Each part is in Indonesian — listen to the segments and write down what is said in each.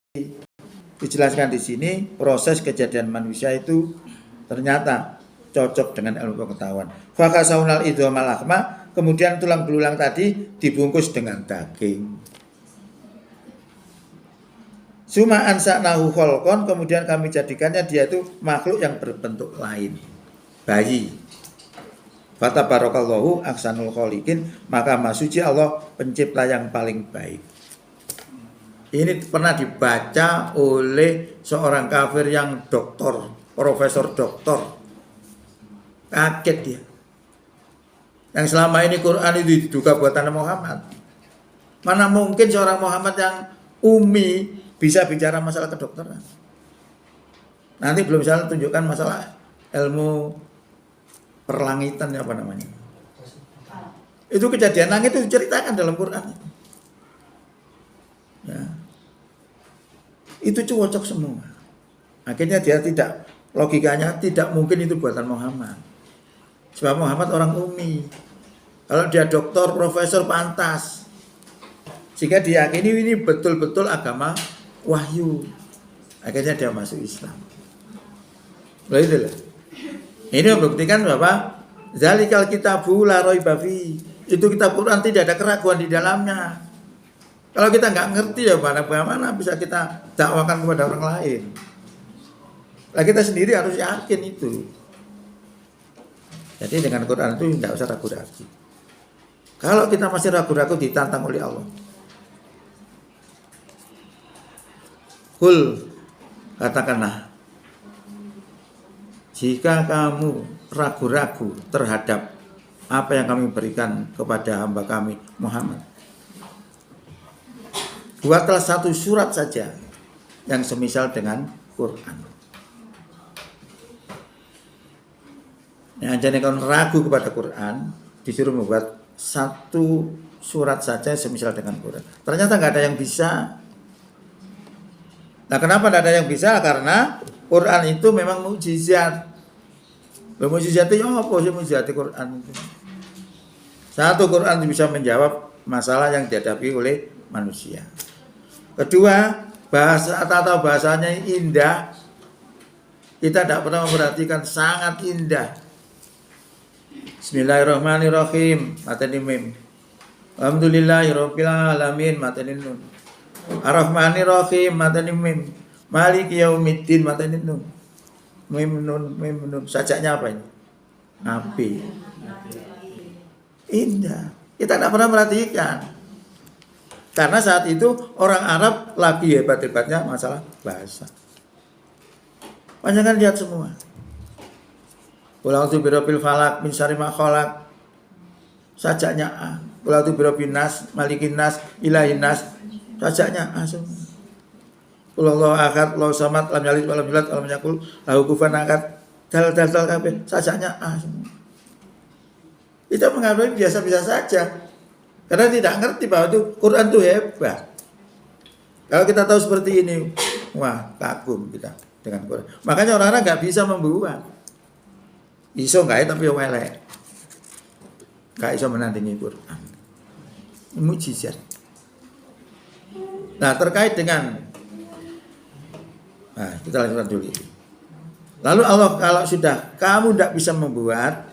dijelaskan di sini proses kejadian manusia itu ternyata cocok dengan ilmu pengetahuan. Fakasaunal idhomal akhma, kemudian tulang belulang tadi dibungkus dengan daging. Suma ansa'nahu kholqon, kemudian kami jadikannya dia itu makhluk yang berbentuk lain, bayi. Fatabarakallahu ahsanul kholiqin, maka Maha Suci Allah pencipta yang paling baik. Ini pernah dibaca oleh seorang kafir yang doktor, profesor doktor. Kaget dia. Yang selama ini Quran itu diduga buatan Muhammad. Mana mungkin seorang Muhammad yang umi bisa bicara masalah kedokteran. Nanti belum bisa tunjukkan masalah ilmu perlangitan apa namanya. Itu kejadian langit itu diceritakan dalam Quran. Ya. Itu cocok semua. Akhirnya dia tidak, logikanya tidak mungkin itu buatan Muhammad. Sebab Muhammad orang umi. Kalau dia doktor, profesor pantas. Jika diyakini ini betul-betul agama wahyu. Akhirnya dia masuk Islam. Lalu itulah. Ini membuktikan bahwa zalikal kitabu la raiba fi. Itu kitab Quran tidak ada keraguan di dalamnya. Kalau kita nggak ngerti ya bagaimana bisa kita dakwakan kepada orang lain. Nah, kita sendiri harus yakin itu. Jadi dengan Quran itu tidak usah ragu-ragu. Kalau kita masih ragu-ragu ditantang oleh Allah. Kul, katakanlah, jika kamu ragu-ragu terhadap apa yang kami berikan kepada hamba kami Muhammad, buatlah satu surat saja yang semisal dengan Quran. Yang jadi kalau ragu kepada Quran, disuruh membuat satu surat saja semisal dengan Quran. Ternyata nggak ada yang bisa. Nah, kenapa tidak ada yang bisa? Karena Quran itu memang mukjizat. Mukjizat itu apa sih mukjizat Quran itu? Satu, Quran bisa menjawab masalah yang dihadapi oleh manusia. Kedua, bahasa atau bahasanya indah. Kita tidak pernah memperhatikan, sangat indah. Bismillahirrahmanirrahim. Mateni mim. Alhamdulillahirabbil alamin. Mateni nun. Ar-Rahmanir-Rahim. Mateni mim. Maliki yaumiddin. Mateni nun. Mim nun. Sajaknya apa ini? Api. Indah. Kita tidak pernah perhatikan. Karena saat itu orang Arab lagi hebat-hebatnya masalah bahasa. Panjangan lihat semua. Qul'a'udzu birabbil falaq min syarri ma khalaq. Sajaknya A. Qul'a'udzu birabbin nas, malikin nas, ilahin nas. Sajaknya A semua. Qul'allahu ahad, Allahu samad, lam yalid wa lam yulad wa lam yakul lahu kufuwan ahad. Dal kabeh. Sajaknya A semua. Kita mengambil biasa-biasa saja. Karena tidak ngerti bahwa itu Quran itu hebat. Kalau kita tahu seperti ini, wah kagum kita dengan Quran. Makanya orang-orang nggak bisa membuat. Iso nggak ya tapi welek. Nggak iso menandingi Quran. Mukjizat. Nah terkait dengan, nah kita lanjutkan dulu. Lalu Allah kalau sudah kamu tidak bisa membuat,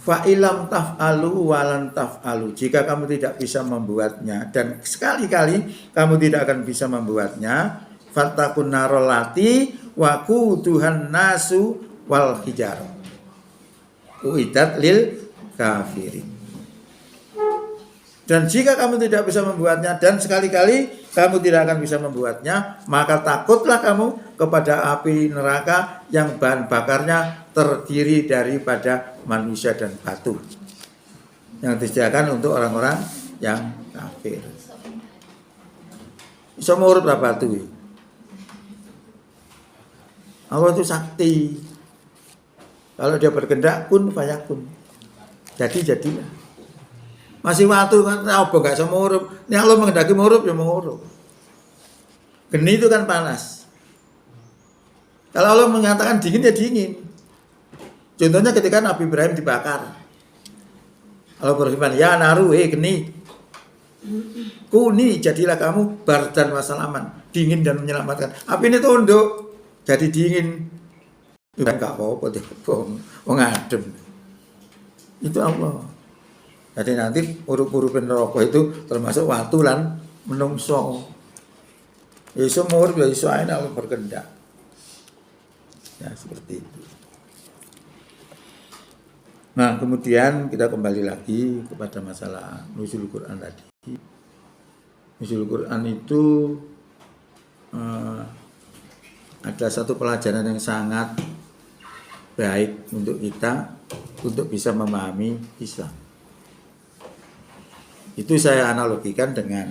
fa'ilam taf'alu walan taf'alu, jika kamu tidak bisa membuatnya dan sekali-kali kamu tidak akan bisa membuatnya, fattakun narolati waku Tuhan nasu wal hijar uidat lil kafirin. Dan jika kamu tidak bisa membuatnya dan sekali-kali kamu tidak akan bisa membuatnya, maka takutlah kamu kepada api neraka yang bahan bakarnya terdiri daripada manusia dan batu yang disediakan untuk orang-orang yang kafir. Bisa mengurut batu. Allah itu sakti. Kalau dia berkehendak kun fayakun. Jadilah. Masih waktu kan apa enggak bisa mengurut. Ini Allah menghendaki mengurut ya mengurut. Geni itu kan panas. Kalau Allah menyatakan dingin ya dingin. Contohnya ketika Nabi Ibrahim dibakar. Allah berfirman, ya naru geni. Kuni, jadilah kamu bardan wasalaman, dingin dan menyelamatkan. Api ini tunduk, jadi dingin. Enggak apa-apa deh, wong adem. Itu Allah. Jadi nanti urup-urupin rokok itu termasuk watu lan menungso. Ya iso mur, ya iso ae nek berkendak. Ya seperti itu. Nah, kemudian kita kembali lagi kepada masalah nuzul Quran tadi. Nuzul Quran itu ada satu pelajaran yang sangat baik untuk kita untuk bisa memahami Islam. Itu saya analogikan dengan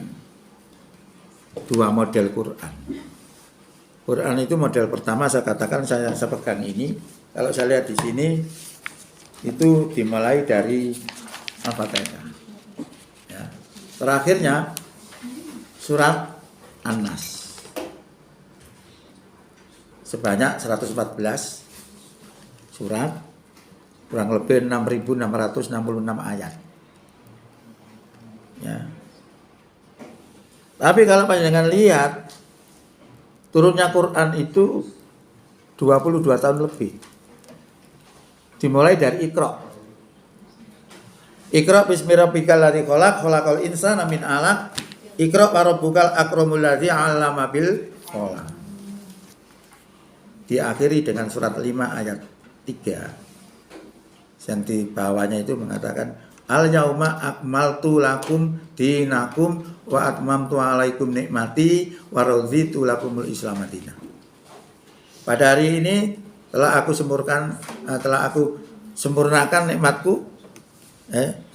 dua model Quran. Quran itu model pertama saya katakan saya pegang ini. Kalau saya lihat di sini itu dimulai dari Al-Fatihah. Ya. Terakhirnya surat An-Nas. Sebanyak 114 surat, kurang lebih 6.666 ayat. Ya. Tapi kalau panjenengan lihat turunnya Quran itu 22 tahun lebih. Dimulai dari Iqra. Iqra bismi rabbikal ladzi khalaq, khalaqal insana min 'alaq. Iqra wa rabbukal akramul ladzi 'allama bil qalam. Diakhiri dengan surat 5 ayat 3. Yang di bawahnya itu mengatakan al yauma akmaltu lakum dinakum wa atmamtu alaikum nikmati wa raditu lakumul Islam madinah. Pada hari ini telah aku sempurnakan nikmatku,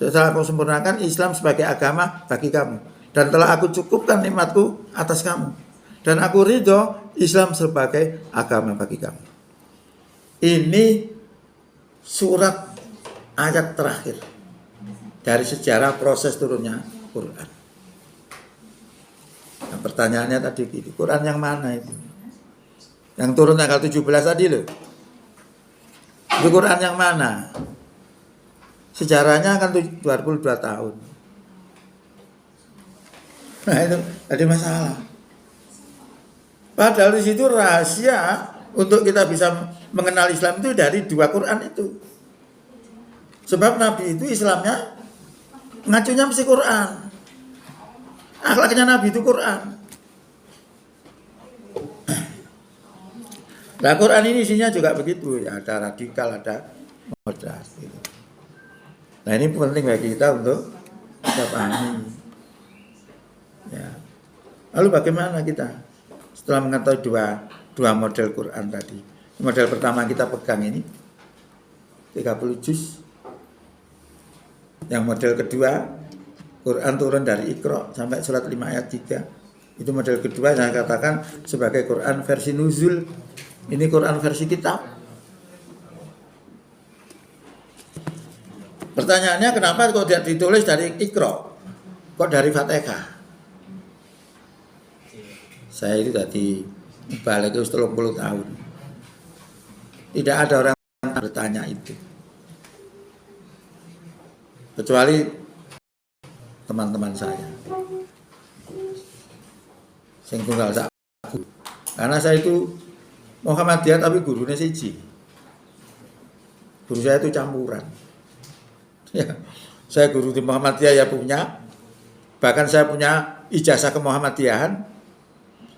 setelah aku sempurnakan Islam sebagai agama bagi kamu, dan telah aku cukupkan nikmatku atas kamu, dan aku ridho Islam sebagai agama bagi kamu. Ini surat ayat terakhir dari sejarah proses turunnya Quran. Nah, pertanyaannya tadi gitu, Quran yang mana itu? Yang turun tanggal 17 tadi loh. Itu Quran yang mana? Sejarahnya kan 22 tahun. Nah itu ada masalah. Padahal di situ rahasia untuk kita bisa mengenal Islam itu dari dua Quran itu. Sebab Nabi itu Islamnya ngacunya mesti Quran. Akhlaknya Nabi itu Quran. Nah Quran ini isinya juga begitu, ya ada radikal, ada moderat. Gitu. Nah ini penting bagi kita untuk kita pahami. Ya. Lalu bagaimana kita setelah mengetahui dua model Quran tadi? Model pertama kita pegang ini 30 juz. Yang model kedua Quran turun dari Iqra sampai surat 5 ayat 3. Itu model kedua yang saya katakan sebagai Quran versi nuzul. Ini Quran versi kitab. Pertanyaannya kenapa kok tidak ditulis dari Iqra? Kok dari Fatihah? Saya itu tadi balik itu 30 tahun. Tidak ada orang yang bertanya itu. Kecuali teman-teman saya. Sing tunggal sak. Karena saya itu Muhammadiyah tapi gurunya siji. Guru saya itu campuran. Ya, saya guru di Muhammadiyah ya punya. Bahkan saya punya ijazah ke Muhammadiyahan.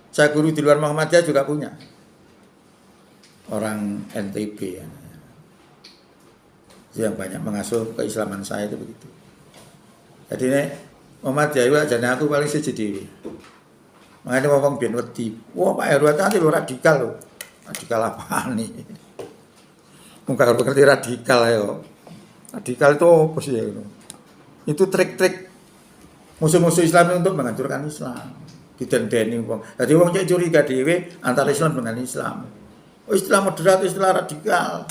Saya guru di luar Muhammadiyah juga punya. Orang NTB ya. Itu yang banyak mengasuh keislaman saya itu begitu. Jadi ini Muhammadiyah jadi aku paling siji dhewe. Makanya ngomong ben wedi. Wah Pak Heru tadi lo radikal loh. Radikal apaan nih? Mungkin ngerti radikal ya. Radikal itu apa sih ya? Itu trik-trik musuh-musuh Islam untuk menghancurkan Islam. Didendeni wong. Jadi wong cek curiga dhewe antara Islam dengan Islam. Oh Islam moderat, Islam radikal.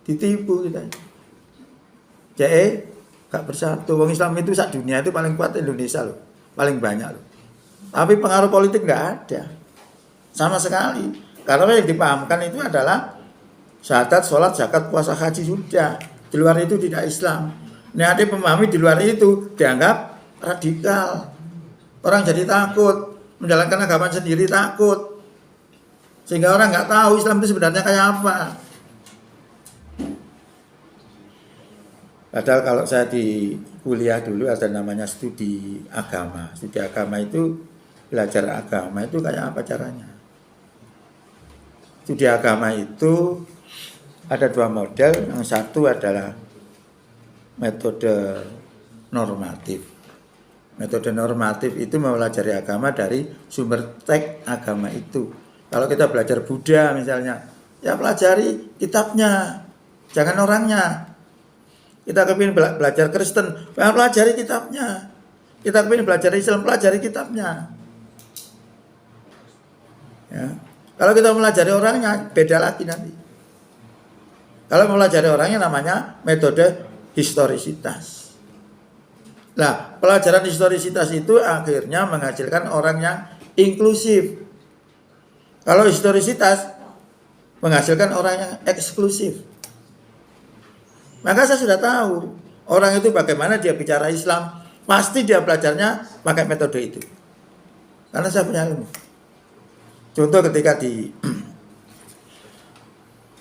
Ditipu kita. Cek gak bersatu. Wong Islam itu sak dunia itu paling kuat Indonesia loh. Paling banyak loh. Tapi pengaruh politik nggak ada. Sama sekali. Karena yang dipahamkan itu adalah syahadat, sholat, zakat, puasa, haji sudah. Di luar itu tidak Islam. Nah ada yang memahami di luar itu dianggap radikal. Orang jadi takut, menjalankan agama sendiri takut. Sehingga orang nggak tahu Islam itu sebenarnya kayak apa. Padahal kalau saya di kuliah dulu ada namanya studi agama. Studi agama itu, belajar agama itu kayak apa caranya. Studi agama itu ada dua model. Yang satu adalah metode normatif. Metode normatif itu mempelajari agama dari sumber teks agama itu. Kalau kita belajar Buddha misalnya, ya pelajari kitabnya, jangan orangnya. Kita kepingin belajar Kristen, ya pelajari kitabnya. Kita kepingin belajar Islam, pelajari kitabnya. Ya. Kalau kita pelajari orangnya, beda lagi nanti. Kalau pelajari orangnya namanya metode historisitas. Nah, pelajaran historisitas itu akhirnya menghasilkan orang yang inklusif. Kalau historisitas menghasilkan orang yang eksklusif. Maka saya sudah tahu orang itu bagaimana dia bicara Islam, pasti dia belajarnya pakai metode itu. Karena saya punya ilmu. Contoh ketika di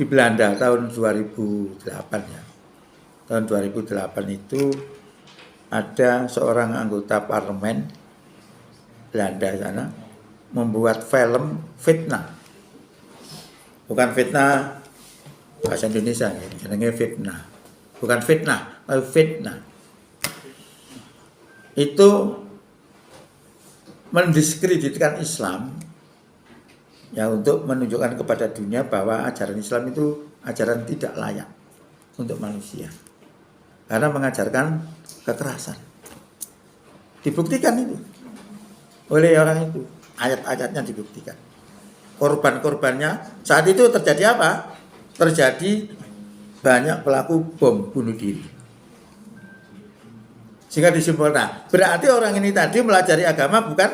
Belanda tahun 2008 ya. Tahun 2008 itu ada seorang anggota parlemen Belanda sana membuat film fitnah. Bukan fitnah bahasa Indonesia ya, jenenge fitnah. Bukan fitnah, tapi fitnah. Itu mendiskreditkan Islam ya untuk menunjukkan kepada dunia bahwa ajaran Islam itu ajaran tidak layak untuk manusia. Karena mengajarkan kekerasan. Dibuktikan itu oleh orang itu. Ayat-ayatnya dibuktikan. Korban-korbannya saat itu terjadi apa? Terjadi banyak pelaku bom bunuh diri. Sehingga disimpulkan, berarti orang ini tadi melajari agama bukan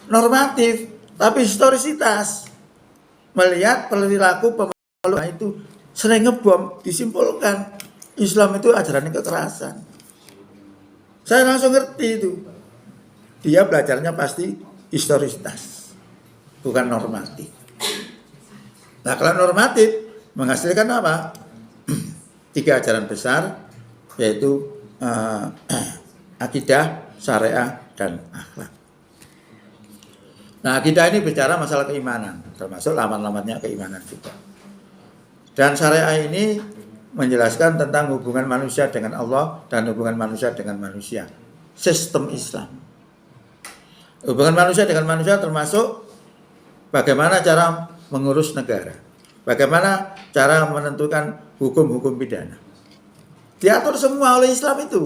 normatif, tapi historisitas. Melihat perilaku pemeluk itu sering ngebom, disimpulkan Islam itu ajaran kekerasan. Saya langsung ngerti itu. Dia belajarnya pasti historisitas, bukan normatif. Nah, kalau normatif menghasilkan apa? 3 ajaran besar, yaitu akidah, syariah, dan akhlak. Nah, akidah ini bicara masalah keimanan, termasuk laman-lamannya keimanan juga. Dan syariah ini menjelaskan tentang hubungan manusia dengan Allah dan hubungan manusia dengan manusia. Sistem Islam. Hubungan manusia dengan manusia termasuk bagaimana cara mengurus negara. Bagaimana cara menentukan hukum-hukum pidana. Diatur semua oleh Islam itu.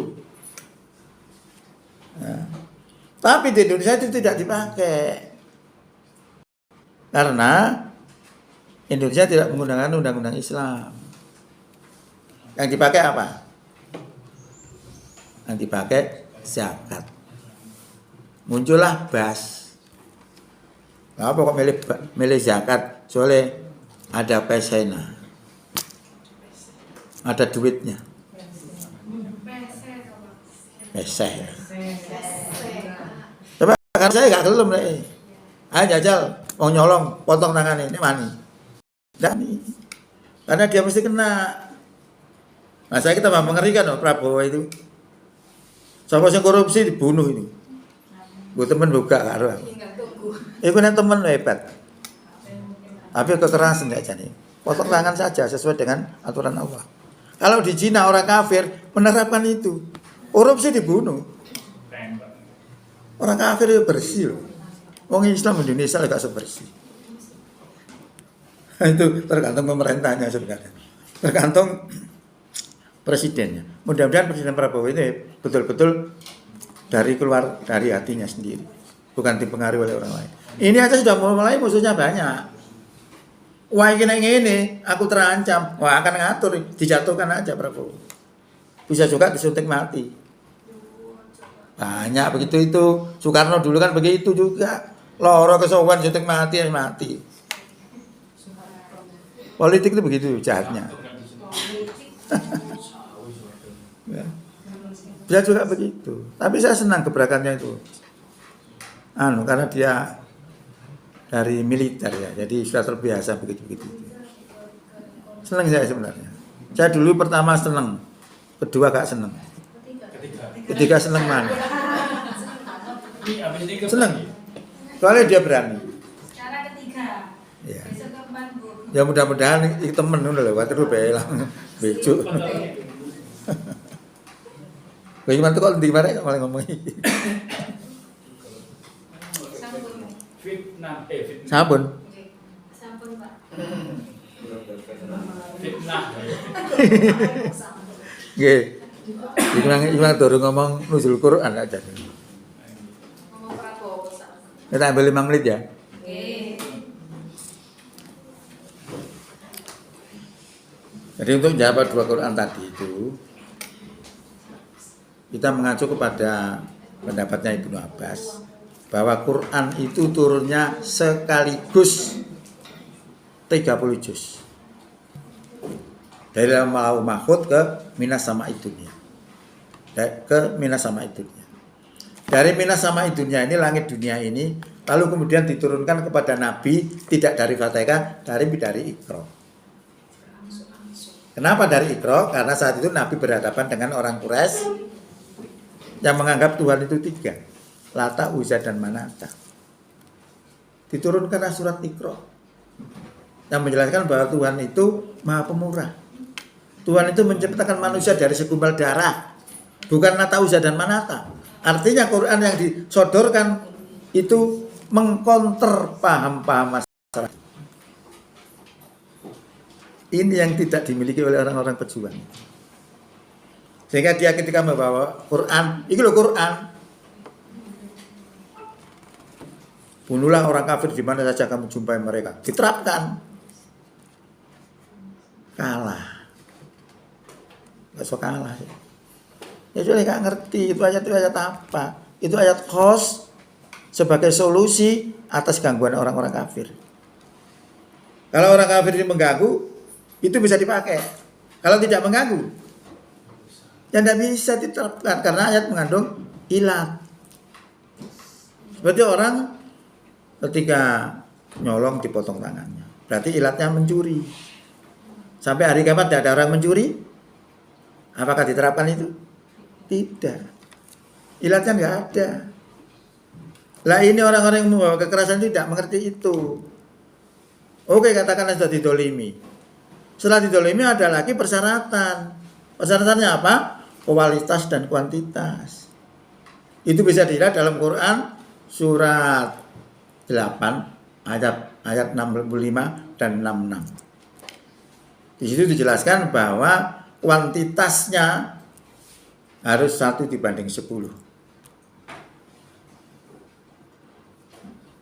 Nah, tapi di Indonesia itu tidak dipakai. Karena Indonesia tidak menggunakan undang-undang Islam. Yang dipakai apa? Yang dipakai zakat. Muncullah BAS. Nah, apa kok milih zakat? Soalnya ada pesena. Ada duitnya. Peseh. Coba kan saya gak gelem nih. Ayo jajal, mau nyolong, potong tangan ini mani. Dan karena dia mesti kena. Nah, saya kita mengerikan loh Prabowo itu. Siapa yang korupsi dibunuh ini. Gue temen buka karo. Itu kan temen hebat. Tapi kekerasan enggak jadi. Potong tangan saja sesuai dengan aturan Allah. Kalau di Cina orang kafir menerapkan itu. Korupsi dibunuh. Orang kafir itu bersih loh. Orang Islam Indonesia agak sebersih. Itu tergantung pemerintahnya sebenarnya. Tergantung presidennya. Mudah-mudahan Presiden Prabowo ini betul-betul keluar dari hatinya sendiri, bukan dipengaruhi oleh orang lain. Ini aja sudah mulai musuhnya banyak. Wah ini aku terancam. Wah akan ngatur, dijatuhkan aja Prabowo. Bisa juga disuntik mati. Banyak begitu itu. Soekarno dulu kan begitu juga. Loro kesowan suntik mati. Politik itu begitu jahatnya. Ya. Bisa juga begitu. Tapi saya senang gebrakannya itu. Karena dia dari militer ya, jadi sudah terbiasa begitu-begitu. Senang saya sebenarnya. Saya dulu pertama senang, kedua gak senang. Ketiga senang mana? Senang. Soalnya dia berani. Cara ketiga. Ya. Besok keempat, Bu. Ya mudah-mudahan itu temen udah lewat terus belang becu. Bagaimana tuh kalau di mana malah ngomong Sampun. Fitnah, sabun. Oke. Sampun, Pak. fitnah. Nggih. Iku durung ngomong nuzul Quran aja. Ngomong Prabowo, Pak. Kita ambil 5 menit ya. Oke. Jadi untuk menjawab 2 Quran tadi itu kita mengacu kepada pendapatnya Ibnu Abbas bahwa Quran itu turunnya sekaligus 30 juz. Dari Lauhul Mahfuz ke Minas Sama'i Dunya. Ke Minas Sama'i Dunya. Dari Minas Sama'i Dunya ini langit dunia ini lalu kemudian diturunkan kepada Nabi tidak dari Fatihah, dari Iqra. Kenapa dari Iqra? Karena saat itu Nabi berhadapan dengan orang Quraisy yang menganggap Tuhan itu 3. Lata, Uzza, dan Manata. Diturunkan surat Iqra yang menjelaskan bahwa Tuhan itu Maha Pemurah. Tuhan itu menciptakan manusia dari segumpal darah, bukan Lata, Uzza, dan Manata. Artinya Quran yang disodorkan itu mengkonter paham-paham masyarakat. Ini yang tidak dimiliki oleh orang-orang pejuang. Sehingga dia ketika membawa Quran, ini loh Quran. Bunuhlah orang kafir di mana saja kamu jumpai mereka. Diterapkan. Kalah. Gak so kalah. Ya sudah gak ngerti itu ayat apa. Itu ayat khos sebagai solusi atas gangguan orang-orang kafir. Kalau orang kafir ini mengganggu, itu bisa dipakai. Kalau tidak mengganggu, ya tidak bisa diterapkan karena ayat mengandung ilat. Seperti orang ketika nyolong dipotong tangannya, berarti ilatnya mencuri. Sampai hari kiamat tidak ada orang mencuri. Apakah diterapkan itu? Tidak. Ilatnya nggak ada. Lah ini orang-orang yang membawa kekerasan tidak mengerti itu. Oke, katakanlah sudah didolimi. Setelah didolimi ada lagi persyaratan. Persyaratannya apa? Kualitas dan kuantitas. Itu bisa dilihat dalam Quran surat 8 ayat 65 dan 66. Di situ dijelaskan bahwa kuantitasnya harus 1 dibanding 10.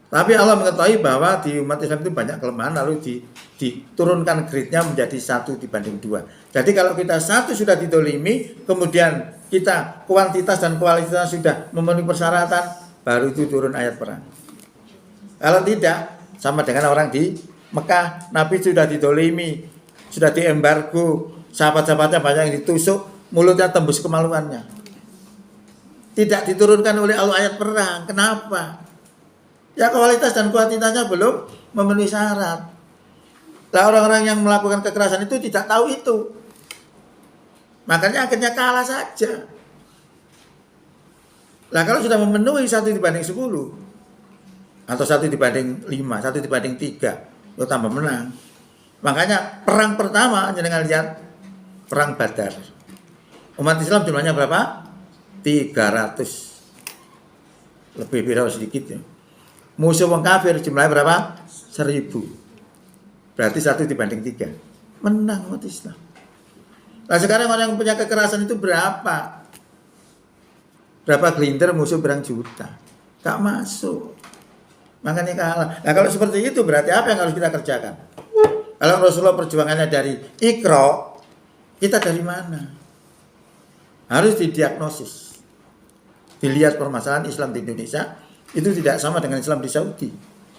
Tapi Allah mengetahui bahwa di umat Islam itu banyak kelemahan, lalu diturunkan grade-nya menjadi 1 dibanding 2. Jadi kalau kita 1 sudah didolimi, kemudian kita kuantitas dan kualitas sudah memenuhi persyaratan, baru itu turun ayat perang. Kalau tidak, sama dengan orang di Mekah, Nabi sudah didolimi, sudah diembargo, sahabat-sahabatnya banyak yang ditusuk, mulutnya tembus kemaluannya. Tidak diturunkan oleh Allah ayat perang. Kenapa? Ya kualitas dan kuantitasnya belum memenuhi syarat. Nah, orang-orang yang melakukan kekerasan itu tidak tahu itu. Makanya akhirnya kalah saja. Nah, kalau sudah memenuhi 1 dibanding 10 atau 1 dibanding 5, 1 dibanding 3, itu tambah menang. Makanya perang pertama jangan lihat perang Badar. Umat Islam jumlahnya berapa? 300. Lebih beda sedikit ya. Musuh wong kafir jumlahnya berapa? 1000. Berarti 1 dibanding 3. Menang umat Islam. Nah sekarang orang yang punya kekerasan itu berapa? Berapa gelintir musuh berang juta. Gak masuk. Makanya kalah. Nah kalau seperti itu berarti apa yang harus kita kerjakan? Kalau Rasulullah perjuangannya dari Iqra, kita dari mana? Harus didiagnosis. Dilihat permasalahan Islam di Indonesia itu tidak sama dengan Islam di Saudi,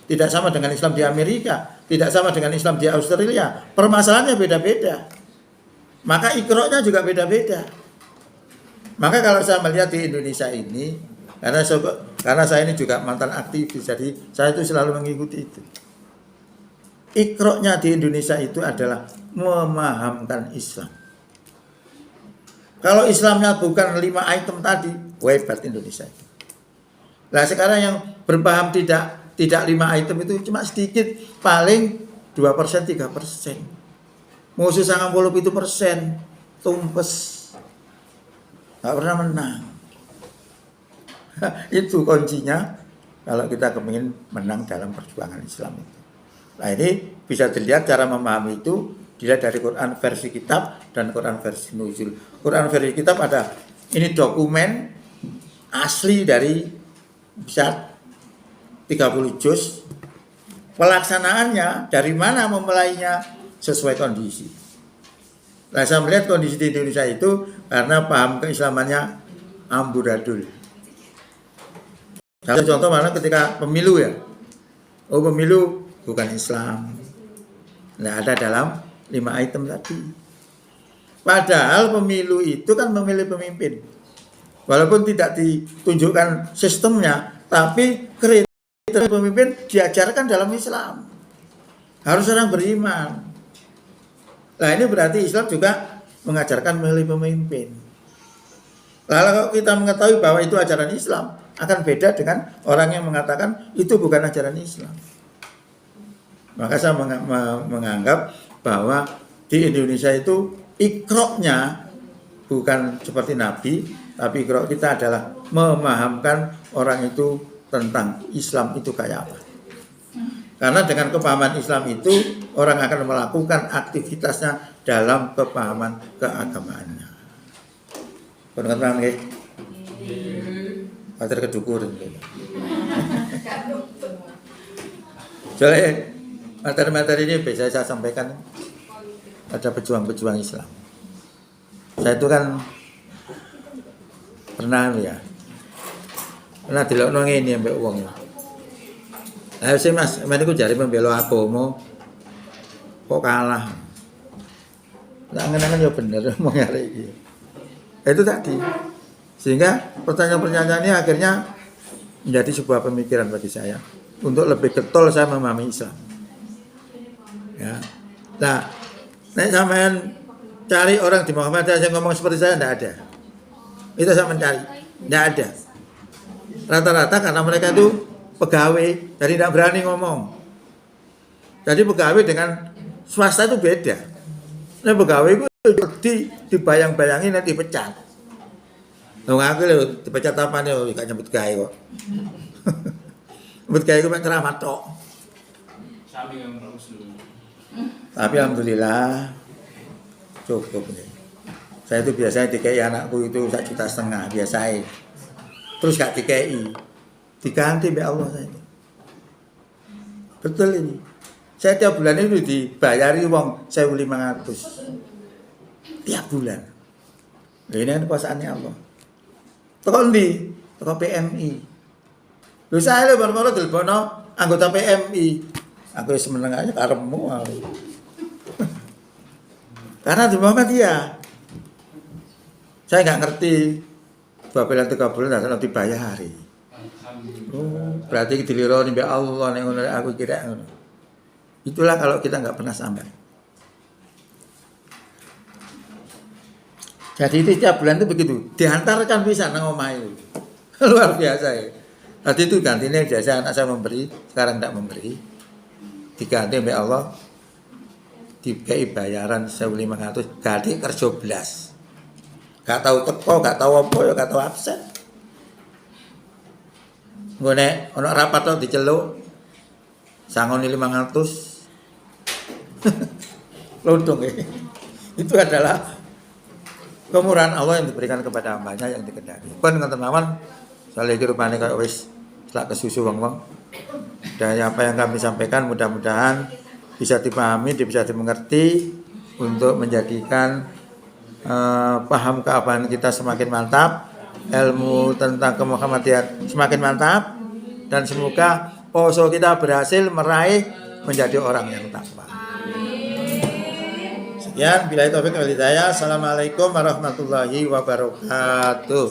tidak sama dengan Islam di Amerika, tidak sama dengan Islam di Australia. Permasalahannya beda-beda. Maka Iqra-nya juga beda-beda. Maka kalau saya melihat di Indonesia ini, karena saya ini juga mantan aktivis, jadi saya itu selalu mengikuti itu. Iqra-nya di Indonesia itu adalah memahamkan Islam. Kalau Islamnya bukan 5 item tadi, hebat Indonesia. Nah sekarang yang berpaham tidak 5 item itu cuma sedikit, paling 2%, 3%. Musuh 97%, tumpes. Gak pernah menang. Itu kuncinya kalau kita kepingin menang dalam perjuangan Islam itu. Nah ini bisa dilihat cara memahami itu dilihat dari Quran versi kitab dan Quran versi nuzul. Quran versi kitab ada ini dokumen asli dari bisa 30 juz. Pelaksanaannya dari mana memulainya sesuai kondisi. Nah saya melihat kondisi di Indonesia itu karena paham keislamannya amburadul. Satu contoh mana ketika pemilu ya. Oh pemilu bukan Islam. Nggak ada dalam 5 item tadi. Padahal pemilu itu kan memilih pemimpin. Walaupun tidak ditunjukkan sistemnya, tapi kriteria pemimpin diajarkan dalam Islam. Harus orang beriman. Nah ini berarti Islam juga mengajarkan memilih pemimpin. Lalu kalau kita mengetahui bahwa itu ajaran Islam, akan beda dengan orang yang mengatakan itu bukan ajaran Islam. Maka saya menganggap bahwa di Indonesia itu Iqra-nya bukan seperti Nabi, tapi Iqra kita adalah memahamkan orang itu tentang Islam itu kayak apa. Karena dengan kepahaman Islam itu orang akan melakukan aktivitasnya dalam kepahaman keagamaannya. Pernah nggih? Matur kedukur. Soalnya materi-materi ini bisa saya sampaikan pada pejuang-pejuang Islam. Saya itu kan pernah dilokno ngene mbek wong. Lah sih Mas, meniku jare membela agama kok kalah. Lah angen-angen ya bener mau arek iki. Itu tadi. Sehingga pertanyaan-pertanyaan ini akhirnya menjadi sebuah pemikiran bagi saya untuk lebih getol saya memahami Islam. Ya. Nah, nek sampean cari orang di Muhammadiyah yang ngomong seperti saya tidak ada. Itu saya mencari, tidak ada. Rata-rata karena mereka itu pegawai, jadi tidak berani ngomong. Jadi pegawai dengan swasta itu beda. Nah pegawai itu dibayang-bayangin nanti pecat. Nggak aku lho dipecat apa nih? Gak nyebut gawe kok. Nyebut gawe itu mek ceramah tok. Tapi alhamdulillah cukup nih. Saya itu biasanya dikai anakku itu 1,5 juta biasanya. Terus gak dikai, diganti oleh Allah saya itu. Betul ini. Saya tiap bulan itu dibayari wong 1.500 tiap bulan. Ini kan kuasaannya Allah. Teko ndi? Teko PMI. Lho saya lho baru-baru dilebono anggota PMI. Aku wis meneng aja karepmu. Karena di Muhammadiyah. Saya nggak ngerti 2 bulan 3 bulan harus dibayari. Oh, berarti diliro nih Allah nek ngono aku kira ngono. Itulah kalau kita nggak pernah sampai. Jadi itu setiap bulan itu begitu, diantarkan bisa nang omah itu. Luar biasa ya. Tadi itu gantinya biasa anak saya memberi, sekarang tidak memberi. Diganti oleh Allah, dikai bayaran 1.500, ganti kerja belas. Gak tahu teko, gak tahu apa ya, gak tahu absen. Gue nek ono rapat tuh diceluk, sangoni 500. Lodong ya. Itu adalah kemurahan Allah yang diberikan kepada hambanya yang dikehendaki. Pun ngoten mawon, soal iki rupane kaya wis selak kesusu wong-wong. Dan apa yang kami sampaikan mudah-mudahan bisa dipahami, bisa dimengerti untuk menjadikan paham keagamaan kita semakin mantap, ilmu tentang kemuhammadiyan semakin mantap, dan semoga poso kita berhasil meraih menjadi orang yang takwa. Sekian, billahi taufiq wal hidayah. Assalamualaikum warahmatullahi wabarakatuh.